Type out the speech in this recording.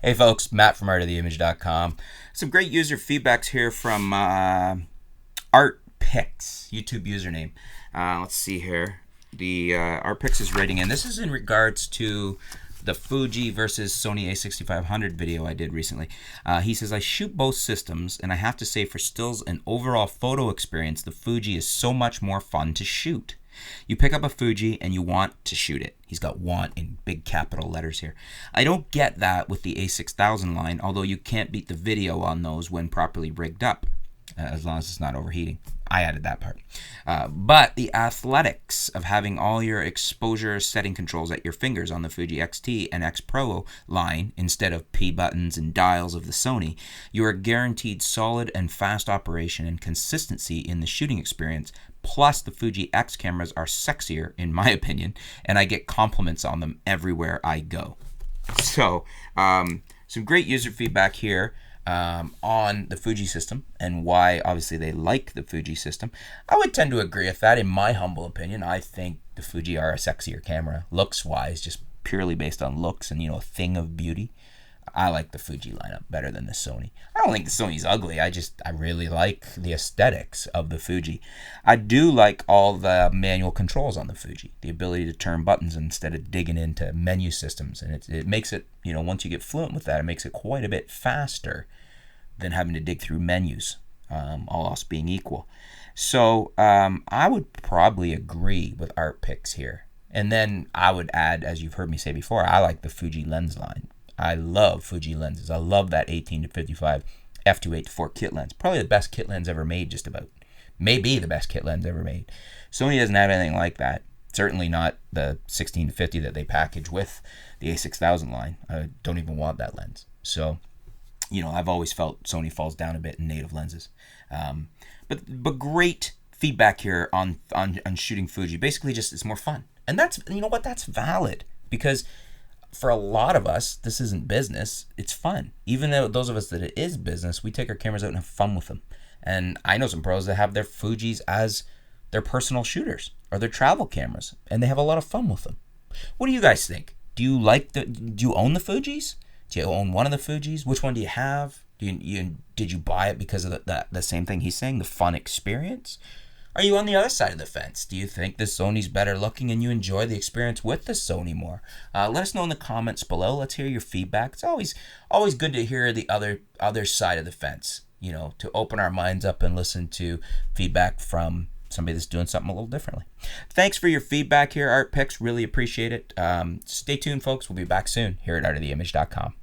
Hey folks, Matt from artoftheimage.com. Some great user feedbacks here from ArtPix, YouTube username. Let's see here. The ArtPix is writing in. This is in regards to the Fuji versus Sony a6500 video I did recently. He says, I shoot both systems, and I have to say for stills and overall photo experience, the Fuji is so much more fun to shoot. You pick up a Fuji and you want to shoot it. He's got want in big capital letters here. I don't get that with the a6000 line, although you can't beat the video on those when properly rigged up, as long as it's not overheating. I added that part. But the athletics of having all your exposure setting controls at your fingers on the Fuji X-T and X Pro line instead of P buttons and dials of the Sony, you are guaranteed solid and fast operation and consistency in the shooting experience. Plus, the Fuji X cameras are sexier, in my opinion, and I get compliments on them everywhere I go. So, some great user feedback here on the Fuji system and why, obviously, they like the Fuji system. I would tend to agree with that, in my humble opinion. I think the Fuji are a sexier camera, looks-wise, just purely based on looks and, a thing of beauty. I like the Fuji lineup better than the Sony. I don't think the Sony's ugly. I really like the aesthetics of the Fuji. I do like all the manual controls on the Fuji. The ability to turn buttons instead of digging into menu systems. And it makes it, once you get fluent with that, it makes it quite a bit faster than having to dig through menus, all else being equal. So I would probably agree with ArtPix here. And then I would add, as you've heard me say before, I like the Fuji lens line. I love Fuji lenses. I love that 18-55 f2.8-4 kit lens. Probably the best kit lens ever made, just about. Maybe the best kit lens ever made. Sony doesn't have anything like that. Certainly not the 16-50 that they package with the a6000 line. I don't even want that lens. So, I've always felt Sony falls down a bit in native lenses. But great feedback here on shooting Fuji. Basically, just it's more fun. And that's, that's valid. Because for a lot of us, this isn't business. It's fun. Even though those of us that it is business, we take our cameras out and have fun with them. And I know some pros that have their Fujis as their personal shooters or their travel cameras, and they have a lot of fun with them. What do you guys think? Do you own the Fujis? Do you own one of the Fujis? Which one do you have? Did you buy it because of the same thing he's saying, the fun experience? Are you on the other side of the fence? Do you think the Sony's better looking and you enjoy the experience with the Sony more? Let us know in the comments below. Let's hear your feedback. It's always good to hear the other side of the fence, to open our minds up and listen to feedback from somebody that's doing something a little differently. Thanks for your feedback here, ArtPix. Really appreciate it. Stay tuned, folks. We'll be back soon here at artoftheimage.com.